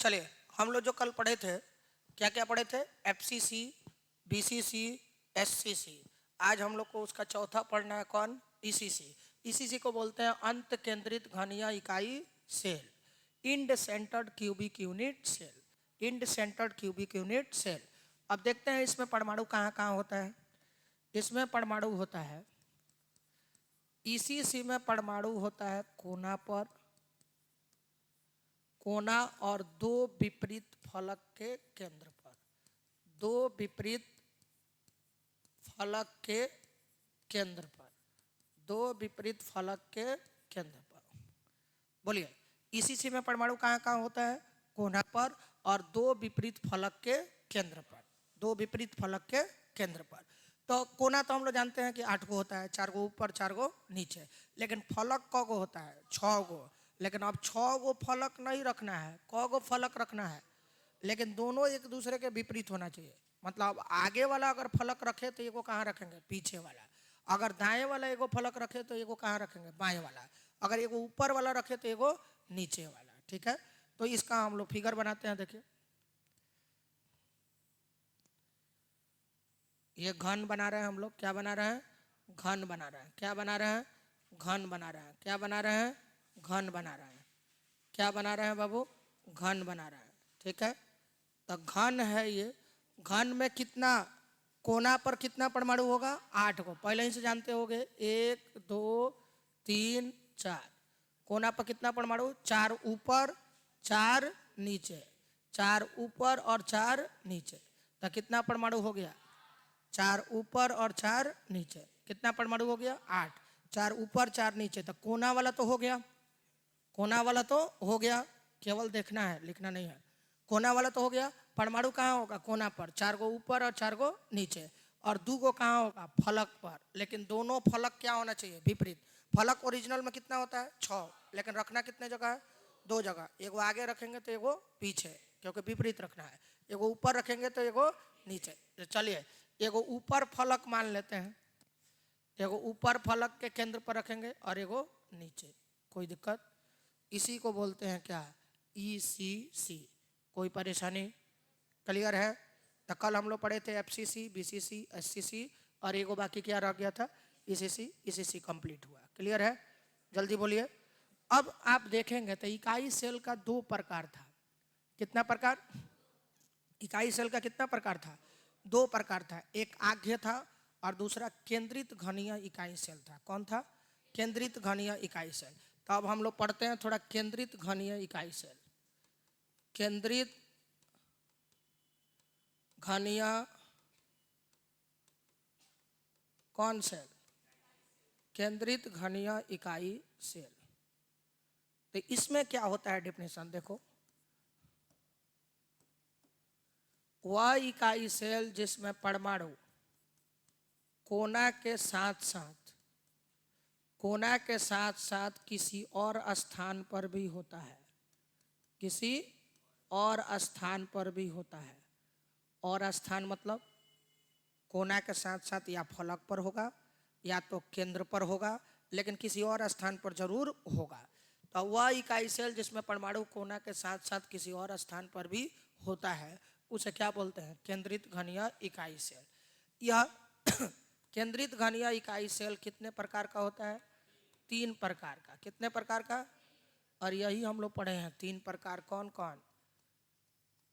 चलिए, हम लोग जो कल पढ़े थे, क्या क्या पढ़े थे? FCC, BCC, SCC. आज हम लोग को उसका चौथा पढ़ना है। कौन? ईसीसी। ईसीसी को बोलते हैं अंत केंद्रित घनीय इकाई cell, end centred cubic unit cell, end centred cubic unit cell. अब देखते हैं इसमें परमाणु कहाँ कहाँ होता है। इसमें परमाणु होता है, ईसीसी में परमाणु होता है कोना पर, कोना और दो विपरीत फलक के केंद्र पर, दो विपरीत फलक के केंद्र पर, दो विपरीत फलक के केंद्र पर। बोलिए, ईसीसी में परमाणु कहाँ कहाँ होता है? कोना पर और दो विपरीत फलक के केंद्र पर, दो विपरीत फलक के केंद्र पर। तो कोना तो हम लोग जानते हैं कि 8 गो होता है, 4 गो ऊपर 4 गो नीचे। लेकिन फलक क गो होता है? 6 गो। लेकिन अब 6 गो फलक नहीं रखना है, क गो फलक रखना है, लेकिन दोनों एक दूसरे के विपरीत होना चाहिए। मतलब आगे वाला अगर फलक रखे तो एगो कहाँ रखेंगे? पीछे वाला। अगर दाएं वाला एगो फलक रखे तो एगो कहाँ रखेंगे? बाएं वाला। अगर एगो ऊपर वाला रखे तो एगो नीचे वाला। ठीक है, तो इसका हम लोग फिगर बनाते हैं। देखिए, ये घन बना रहे हैं हम लोग। क्या बना रहे हैं? घन बना रहे हैं। क्या बना रहे हैं? घन बना रहे हैं। क्या बना रहे हैं? घन बना रहे हैं। क्या बना रहे हैं बाबू? घन बना रहे हैं। ठीक है, तो घन है ये। घन में कितना, कोना पर कितना परमाणु होगा? 8 को। पहले ही से जानते होंगे, 1 2 3 4। कोना पर कितना परमाणु? 4 ऊपर 4 नीचे, 4 ऊपर और 4 नीचे। तो कितना परमाणु हो गया? 4 ऊपर और 4 नीचे। कितना परमाणु हो गया? 8। 4 ऊपर 4 नीचे। तो कोना वाला तो हो गया, कोना वाला तो हो गया, केवल देखना है, लिखना नहीं है। कोना वाला तो हो गया। परमाणु कहाँ होगा? कोना पर। 4 गो ऊपर और 4 गो नीचे। और 2 गो कहाँ होगा? फलक पर। लेकिन दोनों फलक क्या होना चाहिए? विपरीत। फलक ओरिजिनल में कितना होता है? 6। लेकिन रखना कितने जगह है? 2 जगह। एगो आगे रखेंगे तो एगो पीछे, क्योंकि विपरीत रखना है। एगो ऊपर रखेंगे तो एगो नीचे। चलिए, एगो ऊपर फलक मान लेते हैं, एगो ऊपर फलक के केंद्र पर रखेंगे और एगो नीचे। कोई दिक्कत? इसी को बोलते हैं क्या? ईसीसी। कोई परेशानी? क्लियर है? तो कल हम लोग पढ़े थे एफसीसी, बीसीसी, एससीसी, और एगो बाकी क्या रह गया था? ईसीसी। ईसीसी कंप्लीट हुआ। क्लियर है? जल्दी बोलिए। अब आप देखेंगे तो इकाई सेल का 2 प्रकार था। कितना प्रकार? इकाई सेल का कितना प्रकार था? 2 प्रकार था। एक आघ्य था और दूसरा केंद्रित घनीय इकाई सेल था। कौन था? केंद्रित घनीय इकाई सेल। तो अब हम लोग पढ़ते हैं थोड़ा केंद्रित घनीय इकाई सेल। केंद्रित घनीय कौन सेल? केंद्रित घनीय इकाई सेल। तो इसमें क्या होता है? डेफिनेशन देखो, वह इकाई सेल जिसमें परमाणु कोना के साथ साथ, कोना के साथ साथ किसी और स्थान पर भी होता है, किसी और स्थान पर भी होता है। और स्थान मतलब कोना के साथ साथ या फलक पर होगा या तो केंद्र पर होगा, लेकिन किसी और स्थान पर जरूर होगा। तो वह इकाई सेल जिसमें परमाणु कोना के साथ साथ किसी और स्थान पर भी होता है, उसे क्या बोलते हैं? केंद्रित घनीय इकाई सेल। यह केंद्रित घनीय इकाई सेल कितने प्रकार का होता है? 3 प्रकार का। कितने प्रकार का? और यही हम लोग पढ़े हैं 3 प्रकार। कौन कौन?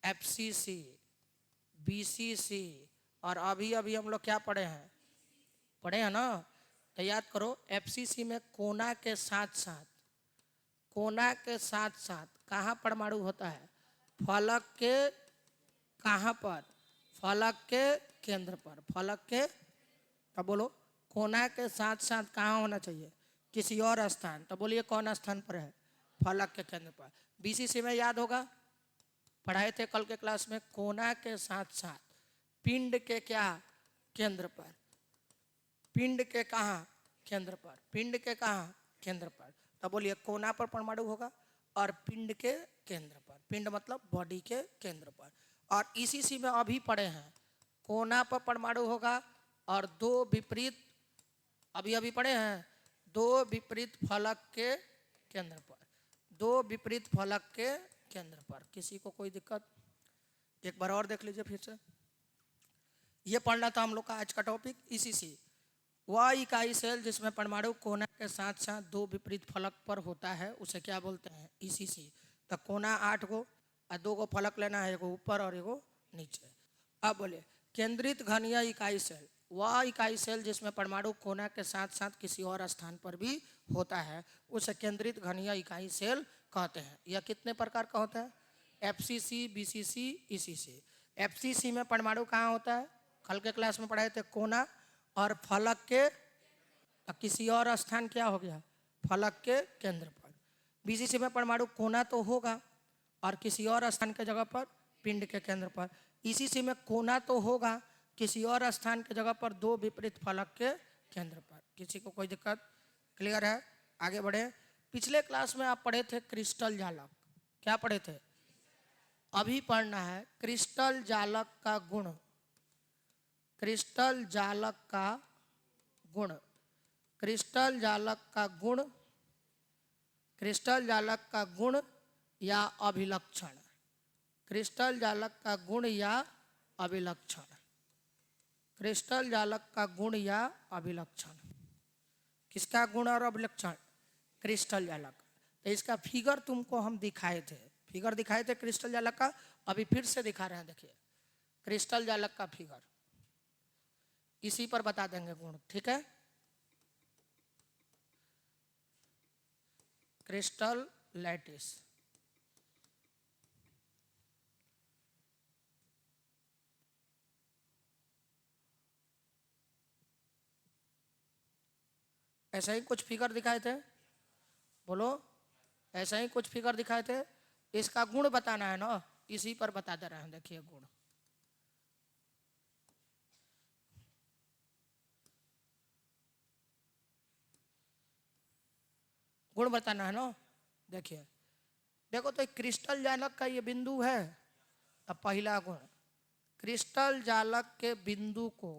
एफसीसी, बीसीसी, और अभी अभी हम लोग क्या पढ़े हैं? पढ़े हैं ना? तो याद करो, एफसीसी में कोना के साथ साथ, कोना के साथ साथ कहाँ परमाणु होता है? फलक के कहाँ पर? फलक के केंद्र पर। फलक के, तो बोलो, कोना के साथ साथ कहाँ होना चाहिए? किसी और स्थान। तो बोलिए कौन स्थान पर है? फलक के केंद्र पर। बीसीसी में याद होगा, पढ़ाए थे कल के क्लास में, कोना के साथ साथ पिंड के क्या? केंद्र पर। पिंड के कहाँ? केंद्र पर। पिंड के कहाँ? केंद्र पर। तो बोलिए कोना पर परमाणु होगा और पिंड के केंद्र पर। पिंड मतलब बॉडी के केंद्र पर। और ईसीसी में अभी पढ़े हैं, कोना पर परमाणु होगा और 2 विपरीत, अभी अभी पढ़े हैं, 2 विपरीत फलक के केंद्र पर। 2 विपरीत फलक के केंद्र पर। किसी को कोई दिक्कत? एक बार और देख लीजिए फिर से। ये पढ़ना था हम लोग का आज का टॉपिक। ईसीसी वह इकाई सेल जिसमें परमाणु कोना के साथ साथ दो विपरीत फलक पर होता है उसे क्या बोलते हैं? ईसीसी। तो कोना 8 गो और 2 गो फलक लेना है, एगो ऊपर और एगो नीचे। अब बोले केंद्रित घन या इकाई सेल वह इकाई सेल जिसमें परमाणु कोना के साथ साथ किसी और स्थान पर भी होता है उसे केंद्रित घन या इकाई सेल कहते हैं। यह कितने प्रकार का होता है? FCC, BCC, ECC. एफसीसी में परमाणु कहाँ होता है? कल के क्लास में पढ़ाए थे, कोना और फलक के किसी और स्थान क्या हो गया? फलक के केंद्र पर। बीसीसी में परमाणु कोना तो होगा और किसी और स्थान के जगह पर पिंड के केंद्र पर। ईसीसी में कोना तो होगा, किसी और स्थान के जगह पर दो विपरीत फलक के केंद्र पर। किसी को कोई दिक्कत? क्लियर है? आगे बढ़े। पिछले क्लास में आप पढ़े थे क्रिस्टल जालक। क्या पढ़े थे? अभी पढ़ना है क्रिस्टल जालक का गुण। क्रिस्टल जालक का गुण। क्रिस्टल जालक का गुण। क्रिस्टल जालक का गुण या अभिलक्षण। क्रिस्टल जालक का गुण या अभिलक्षण। क्रिस्टल जालक का गुण या अभिलक्षण। किसका गुण और अभिलक्षण? क्रिस्टल जालक। तो इसका फिगर तुमको हम दिखाए थे, फिगर दिखाए थे क्रिस्टल जालक का। अभी फिर से दिखा रहे हैं, देखिए क्रिस्टल जालक का फिगर। इसी पर बता देंगे गुण, ठीक है? Crystal lattice. ऐसा ही कुछ फिगर दिखाए थे, बोलो। ऐसा ही कुछ फिगर दिखाए थे। इसका गुण बताना है ना, इसी पर बता दे रहे हैं। देखिए गुण। गुण बताना है ना। देखिए, देखो तो क्रिस्टल जालक का ये बिंदु है। अब पहला गुण, क्रिस्टल जालक के बिंदु को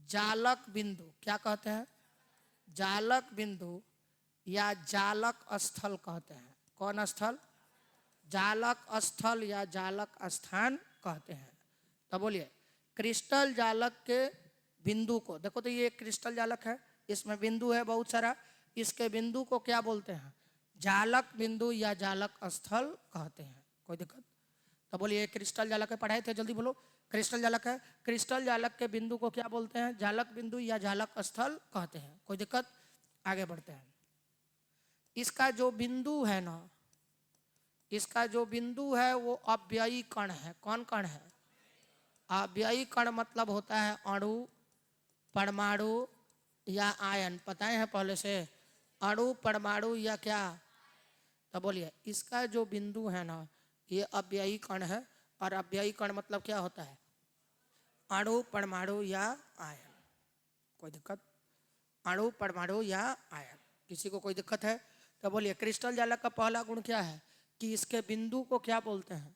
जालक बिंदु क्या कहते हैं? जालक बिंदु या जालक स्थल कहते हैं। कौन स्थल? जालक स्थल या जालक स्थान कहते हैं। तो बोलिए क्रिस्टल जालक के बिंदु को, देखो तो ये क्रिस्टल जालक है, इसमें बिंदु है बहुत सारा। इसके बिंदु को क्या बोलते हैं? जालक बिंदु या जालक स्थल कहते हैं। कोई दिक्कत? तो बोलिए क्रिस्टल जालक है, पढ़ाए थे, जल्दी बोलो। क्रिस्टल जालक है, क्रिस्टल जालक के बिंदु को क्या बोलते हैं? जालक बिंदु या जालक स्थल कहते हैं। कोई दिक्कत? आगे बढ़ते हैं। इसका जो बिंदु है ना, इसका जो बिंदु है वो अव्ययी कण है। कौन कण है? अव्ययी कण मतलब होता है अणु, परमाणु या आयन। पता है पहले से? अणु, परमाणु या क्या? तो बोलिए इसका जो बिंदु है ना, ये अव्ययी कण है। और अव्ययी कण मतलब क्या होता है? अणु, परमाणु या आयन। कोई दिक्कत? अणु, परमाणु या आयन। किसी को कोई दिक्कत है? तो बोलिए क्रिस्टल जालक का पहला गुण क्या है कि इसके बिंदु को क्या बोलते हैं?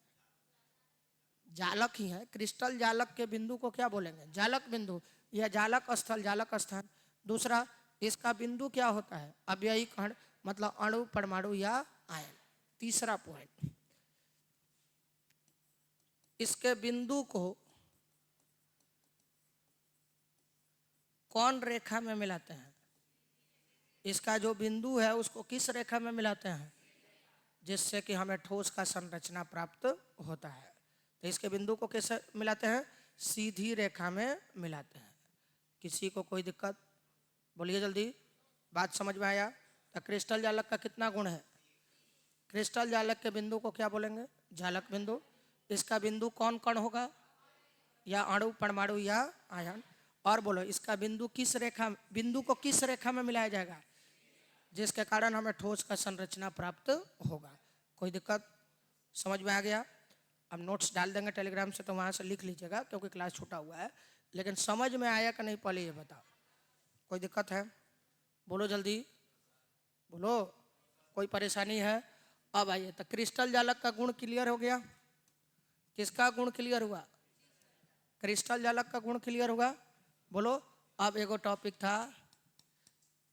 जालक ही है। क्रिस्टल जालक के बिंदु को क्या बोलेंगे? जालक बिंदु या जालक स्थल, जालक स्थान। दूसरा, इसका बिंदु क्या होता है? अव्ययी कण मतलब अणु, परमाणु या आयन। तीसरा पॉइंट, इसके बिंदु को कौन रेखा में मिलाते हैं? इसका जो बिंदु है उसको किस रेखा में मिलाते हैं? जिससे कि हमें ठोस का संरचना प्राप्त होता है। तो इसके बिंदु को कैसे मिलाते हैं? सीधी रेखा में मिलाते हैं। किसी को कोई दिक्कत? बोलिए जल्दी, बात समझ में आया? तो क्रिस्टल जालक का कितना गुण है? क्रिस्टल जालक के बिंदु को क्या बोलेंगे? जालक बिंदु। इसका बिंदु कौन कण होगा? या अणु, परमाणु या आयन। और बोलो इसका बिंदु किस रेखा, बिंदु को किस रेखा में मिलाया जाएगा? जिसके कारण हमें ठोस का संरचना प्राप्त होगा। कोई दिक्कत? समझ में आ गया? अब नोट्स डाल देंगे टेलीग्राम से, तो वहाँ से लिख लीजिएगा क्योंकि क्लास छूटा हुआ है। लेकिन समझ में आया कि नहीं पहले ये बताओ। कोई दिक्कत है? बोलो जल्दी, बोलो। कोई परेशानी है? अब आइए, तो क्रिस्टल जालक का गुण क्लियर हो गया। किसका गुण क्लियर हुआ? क्रिस्टल जालक का गुण क्लियर हुआ। बोलो। अब एगो टॉपिक था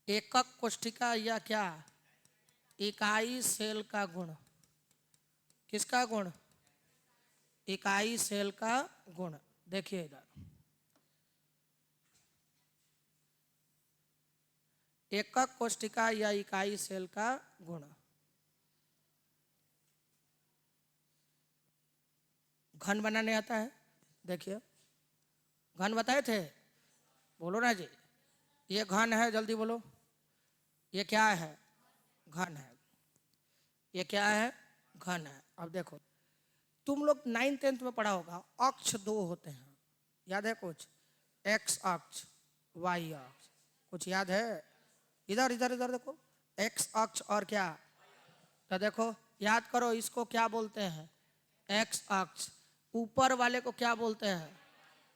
एकक कोष्ठिका या क्या? इकाई सेल का गुण। किसका गुण? इकाई सेल का गुण। देखिए इधर, एकक कोशिका या इकाई सेल का गुण। घन बनाने आता है। देखिए, घन बताए थे, बोलो ना जी। ये घन है, जल्दी बोलो। ये क्या है? घन है। ये क्या है? घन है। अब देखो, तुम लोग 9th-10th में पढ़ा होगा, अक्ष दो होते हैं, याद है कुछ? एक्स अक्ष, वाई अक्ष, कुछ याद है? इधर इधर इधर देखो, एक्स अक्ष और क्या? तो देखो, याद करो, इसको क्या बोलते हैं? एक्स अक्ष। ऊपर वाले को क्या बोलते हैं?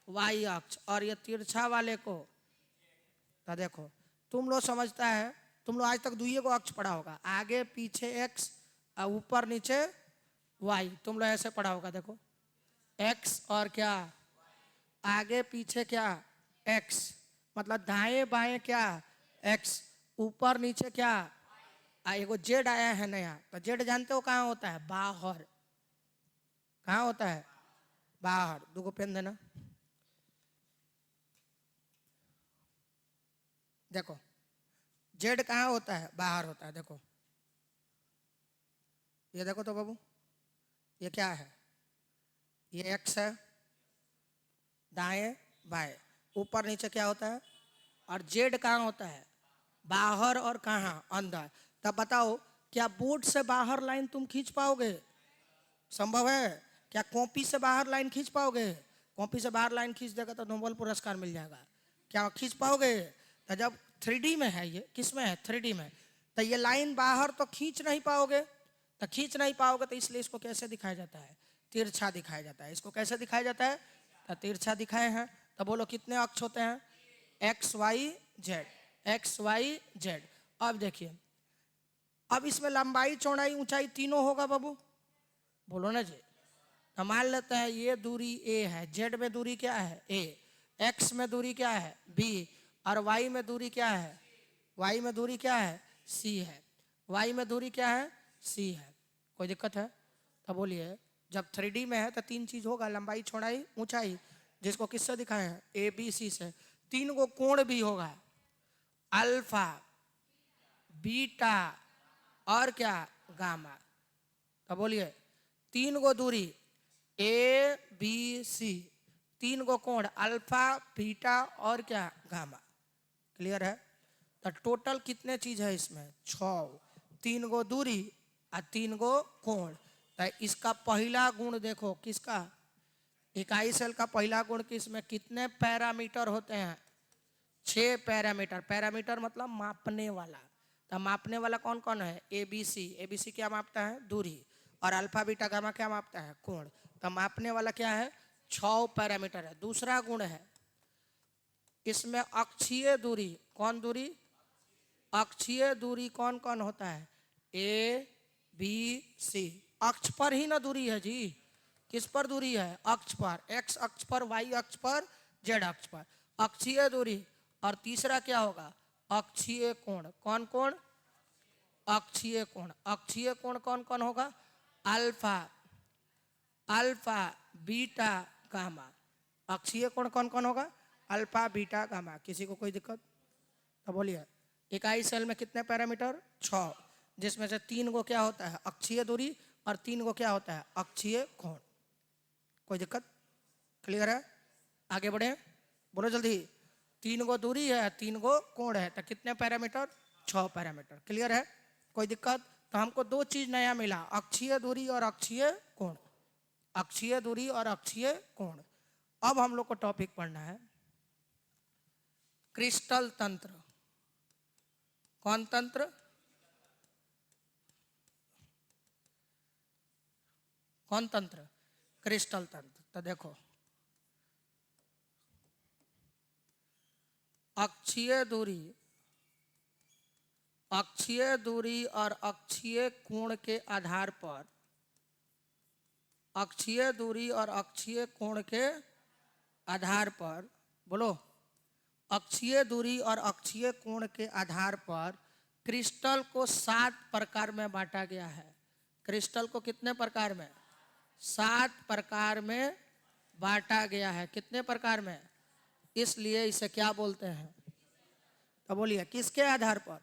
वाई अक्ष। और ये तिरछा वाले को, तो देखो, तुम लोग समझता है, तुम लोग आज तक दुइये को अक्ष पढ़ा होगा, आगे पीछे एक्स और ऊपर नीचे वाई। तुम लोग ऐसे पढ़ा होगा, देखो, एक्स और क्या? आगे पीछे क्या? एक्स। मतलब दाएं बाएं क्या? एक्स। ऊपर नीचे क्या? एगो जेड आया है नया, तो जेड जानते हो कहाँ होता है? बाहर। कहाँ होता है? बाहर। दो पेन देना। देखो, जेड कहाँ होता है? बाहर होता है। देखो, ये देखो तो बाबू, ये क्या है? ये एक्स है, दाएं बाएं। ऊपर नीचे क्या होता है? और जेड कहाँ होता है? बाहर। और कहाँ? अंदर। तब बताओ, क्या बोर्ड से बाहर लाइन तुम खींच पाओगे? संभव है? क्या कॉपी से बाहर लाइन खींच पाओगे? कॉपी से बाहर लाइन खींच देगा तो नोबेल पुरस्कार मिल जाएगा। क्या खींच पाओगे? तो जब 3D में है, ये किस में है? 3D में। तो ये लाइन बाहर तो खींच नहीं पाओगे। तो खींच नहीं पाओगे, तो इसलिए इसको कैसे दिखाया जाता है? तिरछा दिखाया जाता है। इसको कैसे दिखाया जाता है? तो तिरछा दिखाए हैं। तो बोलो, कितने अक्ष होते हैं? X Y Z, X Y Z. अब देखिए, अब इसमें लंबाई चौड़ाई ऊंचाई तीनों होगा बाबू, बोलो ना जी। तो मान लेते हैं ये दूरी ए है, जेड में दूरी क्या है? ए। एक्स में दूरी क्या है? बी। और वाई में दूरी क्या है? वाई में दूरी क्या है? सी है। वाई में दूरी क्या है? सी है। कोई दिक्कत है? तो बोलिए, जब 3D में है तो तीन चीज होगा, लंबाई चौड़ाई ऊंचाई, जिसको किससे दिखाए हैं? ए बी सी से। तीन को कोण भी होगा, अल्फा, बीटा और क्या? गामा। तो बोलिए, तीन गो दूरी ए बी सी, तीन गो कोण अल्फा, बीटा और क्या? गामा। क्लियर है? तो टोटल कितने चीज है इसमें? 6। तीन गो दूरी और तीन गो कोण। तो इसका पहला गुण देखो, किसका? इकाई सेल का पहला गुण किसमें? कितने पैरामीटर होते हैं? 6 पैरामीटर। पैरामीटर मतलब मापने वाला। तो मापने वाला कौन कौन है? A B C. A B सी क्या मापता है? दूरी। और अल्फा बीटा गामा क्या मापता है? कोण। तो मापने वाला क्या है? 6 पैरामीटर है। दूसरा गुण है, इसमें अक्षीय दूरी। कौन दूरी? अक्षीय दूरी कौन कौन होता है? A B C. अक्ष पर ही ना दूरी है जी। किस पर दूरी है? अक्ष पर। एक्स अक्ष पर, वाई अक्ष पर, जेड अक्ष पर। अक्षीय दूरी। और तीसरा क्या होगा? अक्षीय कोण। कौन कोण? अक्षीय कोण। अक्षीय कोण कौन कौन होगा? Alpha, alpha, beta, gamma. अक्षीय कोण कौन कौन होगा? Alpha, beta, gamma. किसी को कोई दिक्कत? तो बोलिए, इकाई सेल में कितने पैरामीटर? 6, जिसमें से 3 को क्या होता है? अक्षीय दूरी। और 3 को क्या होता है? अक्षीय कोण। कोई दिक्कत? क्लियर है? आगे बढ़े, बोलो जल्दी। 3 गो दूरी है, 3 गो कोण है, तो कितने पैरामीटर? 6 पैरामीटर। क्लियर है? कोई दिक्कत? तो हमको 2 चीज नया मिला, अक्षीय दूरी और अक्षीय कोण। अक्षीय दूरी और अक्षीय कोण। अब हम लोग को टॉपिक पढ़ना है क्रिस्टल तंत्र। कौन तंत्र? कौन तंत्र? क्रिस्टल तंत्र। तो देखो, अक्षीय दूरी, अक्षीय दूरी और अक्षीय कोण के आधार पर, अक्षीय दूरी और अक्षीय कोण के आधार पर, बोलो, अक्षीय दूरी और अक्षीय कोण के आधार पर क्रिस्टल को 7 प्रकार में बांटा गया है। क्रिस्टल को कितने प्रकार में? 7 प्रकार में बांटा गया है। कितने प्रकार में? इसलिए इसे क्या बोलते हैं? तो बोलिए किसके आधार पर?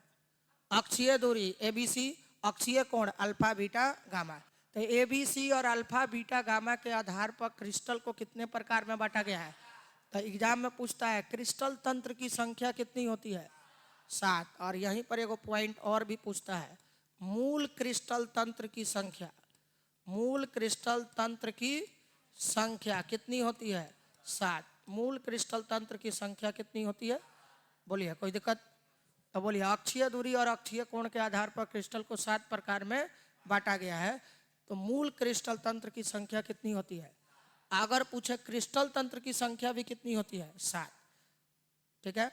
अक्षीय दूरी एबीसी, अक्षीय कोण अल्फा बीटा गामा। तो एबीसी और अल्फा बीटा गामा के आधार पर क्रिस्टल को कितने प्रकार में बांटा गया है? तो एग्जाम में पूछता है क्रिस्टल तंत्र की संख्या कितनी होती है? 7। और यहीं पर एक पॉइंट और भी पूछता है, मूल क्रिस्टल तंत्र की संख्या। मूल क्रिस्टल तंत्र की संख्या कितनी होती है? 7। मूल क्रिस्टल तंत्र की संख्या कितनी होती है? बोलिए कोई दिक्कत? तो बोलिए अक्षीय दूरी और अक्षीय कोण के आधार पर क्रिस्टल को 7 प्रकार में बांटा गया है। तो मूल क्रिस्टल तंत्र की संख्या कितनी होती है? अगर पूछे क्रिस्टल तंत्र की संख्या भी कितनी होती है? 7। ठीक है,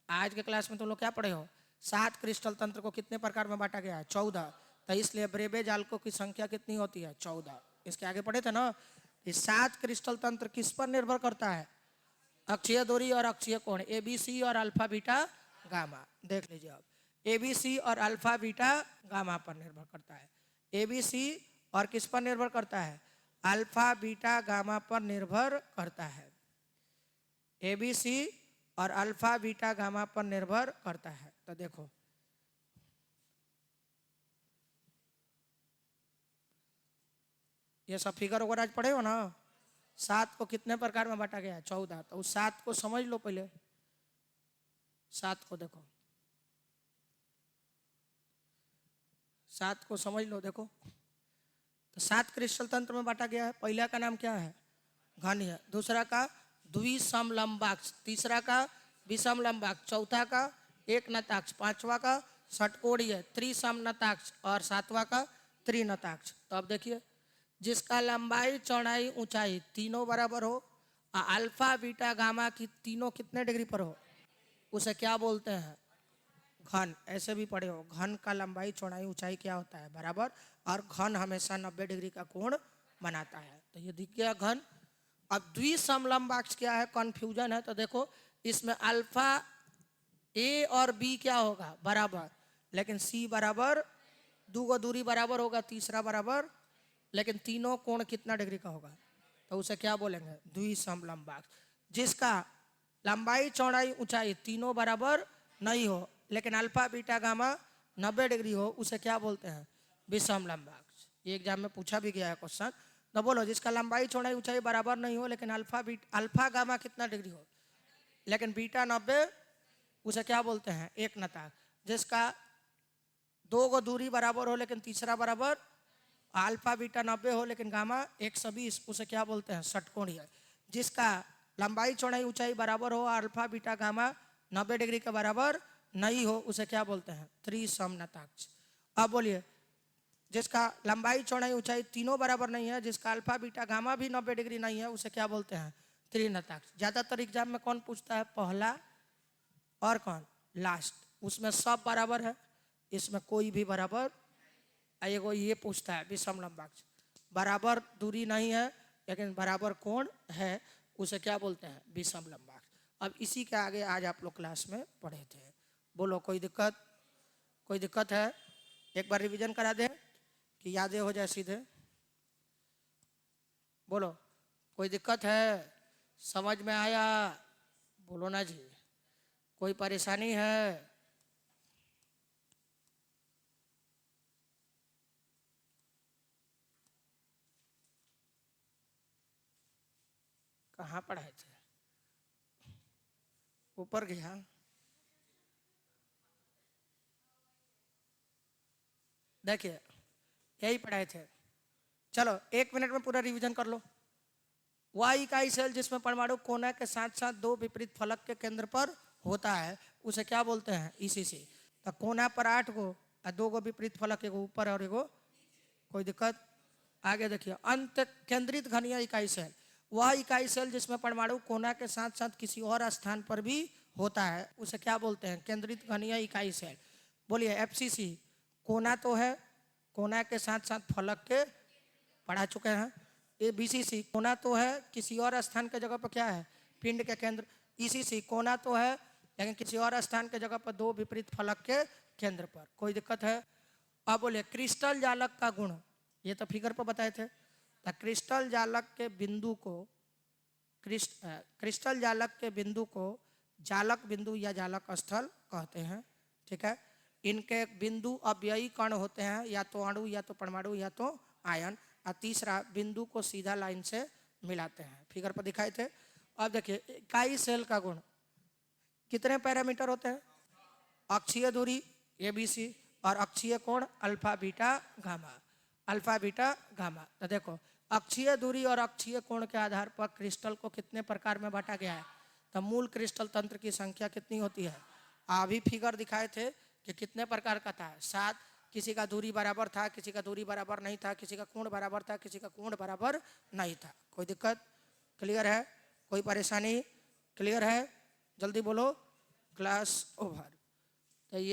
आज के क्लास में तुम लोग क्या पढ़े हो? 7 क्रिस्टल तंत्र को कितने प्रकार में बांटा गया है? 14। तो इसलिए ब्रेबे जालकों की संख्या कितनी होती है? 14। इसके आगे पढ़े थे ना। इस 7 क्रिस्टल तंत्र किस पर निर्भर करता है? अक्षीय दूरी और अक्षीय कोण एबीसी और अल्फा बीटा गामा। देख लीजिए अब, एबीसी और अल्फा बीटा गामा पर निर्भर करता है। एबीसी और किस पर निर्भर करता है? अल्फा बीटा गामा पर निर्भर करता है। एबीसी और अल्फा बीटा गामा पर निर्भर करता है। तो देखो ये सब फिगर वगैरह आज पढ़े हो ना। 7 को कितने प्रकार में बांटा गया है? 14। तो उस 7 को समझ लो पहले। 7 को देखो, 7 को समझ लो। देखो तो 7 क्रिस्टल तंत्र में बांटा गया है। पहला का नाम क्या है? घनीय। दूसरा का द्विसमलंबाक्ष। तीसरा का विषमलंबाक्ष। चौथा का एक नताक्ष। पांचवा का षटकोणीय त्रिसमनताक्ष। और 7वां का त्रिनताक्ष। तो अब देखिए, जिसका लंबाई चौड़ाई ऊंचाई तीनों बराबर हो और अल्फा बीटा गामा की तीनों कितने डिग्री पर हो, उसे क्या बोलते हैं? घन। ऐसे भी पढ़े हो, घन का लंबाई चौड़ाई ऊंचाई क्या होता है? बराबर। और घन हमेशा 90 डिग्री का कोण बनाता है। तो ये दिख गया घन। अब द्विसमलंबाक्ष क्या है? कंफ्यूजन है। तो देखो इसमें अल्फा ए और बी क्या होगा? बराबर। लेकिन सी बराबर, दो दूरी बराबर होगा, तीसरा बराबर, लेकिन तीनों कोण कितना डिग्री का होगा? तो उसे क्या बोलेंगे? द्विसमलंबाक्ष। जिसका लंबाई चौड़ाई ऊंचाई तीनों बराबर नहीं हो लेकिन अल्फा बीटा गामा 90 डिग्री हो, उसे क्या बोलते हैं? विषमलंबाक्ष। ये एग्जाम में पूछा भी गया है क्वेश्चन। तो बोलो, जिसका लंबाई चौड़ाई ऊंचाई बराबर नहीं हो लेकिन अल्फा गामा कितना डिग्री हो लेकिन बीटा 90, उसे क्या बोलते हैं? एक नताक्ष। जिसका दो गो दूरी बराबर हो लेकिन तीसरा बराबर, अल्फा बीटा 90 हो लेकिन गामा 120, उसे क्या बोलते हैं? षटकोणीय। जिसका लंबाई चौड़ाई ऊंचाई बराबर हो, अल्फा बीटा गामा 90 डिग्री के बराबर नहीं हो, उसे क्या बोलते हैं? त्रिसमनताक्ष। अब बोलिए, जिसका लंबाई चौड़ाई ऊंचाई तीनों बराबर नहीं है, जिसका अल्फा बीटा गामा भी 90 डिग्री नहीं है, उसे क्या बोलते हैं? त्रिनताक्ष। ज्यादातर एग्जाम में कौन पूछता है? पहला और कौन? लास्ट। उसमें सब बराबर है, इसमें कोई भी बराबर। एगो ये पूछता है विषमलंबाक्ष, बराबर दूरी नहीं है लेकिन बराबर कोण है, उसे क्या बोलते हैं? विषमलंबाक्ष। अब इसी के आगे आज आप लोग क्लास में पढ़े थे। बोलो कोई दिक्कत? कोई दिक्कत है? एक बार रिवीजन करा दे कि यादें हो जाए सीधे। बोलो कोई दिक्कत है? समझ में आया? बोलो ना जी। कोई परेशानी है? कहाँ पढ़ाए थे? ऊपर गया। देखिए यही पढ़ाए थे। चलो 1 मिनट में पूरा रिवीजन कर लो। वह इकाई सेल जिसमें परमाणु कोना के साथ साथ 2 विपरीत फलक के केंद्र पर होता है, उसे क्या बोलते हैं? ईसीसी। तो कोना पर 8 गो और 2 गो विपरीत फलक, एगो ऊपर और एगो। कोई दिक्कत? आगे देखिए, अंत केंद्रित घनीय इकाई सेल वह इकाई सेल जिसमें परमाणु कोना के साथ साथ किसी और स्थान पर भी होता है, उसे क्या बोलते हैं? केंद्रित घनीय इकाई सेल। बोलिए एफसीसी। कोना तो है, कोना के साथ साथ फलक के पढ़ा चुके हैं। ये बीसीसी कोना तो है, किसी और स्थान के जगह पर क्या है? पिंड के केंद्र। ईसीसी कोना तो है लेकिन किसी और स्थान के जगह पर 2 विपरीत फलक के केंद्र पर। कोई दिक्कत है? अब बोले क्रिस्टल जालक का गुण, ये तो फिगर पर बताए थे। तो क्रिस्टल जालक के बिंदु को क्रिस्टल जालक के बिंदु को जालक बिंदु या जालक स्थल कहते हैं। ठीक है, इनके बिंदु अव्ययी कण होते हैं, या तो अणु या तो परमाणु या तो आयन। और तीसरा, बिंदु को सीधा लाइन से मिलाते हैं। फिगर पर दिखाए थे। अब देखिए इकाई सेल का गुण, कितने पैरामीटर होते हैं? अक्षीय दूरी ABC और अक्षीय कोण alpha beta gamma, alpha beta gamma. तो देखो अक्षीय दूरी और अक्षीय कोण के आधार पर क्रिस्टल को कितने प्रकार में बांटा गया है? तो मूल क्रिस्टल तंत्र की संख्या कितनी होती है? अभी फिगर दिखाए थे कि कितने प्रकार का था, 7। किसी का दूरी बराबर था, किसी का दूरी बराबर नहीं था, किसी का कोण बराबर था, किसी का कोण बराबर नहीं था। कोई दिक्कत? क्लियर है? कोई परेशानी? क्लियर है? जल्दी बोलो। Class over. तो ये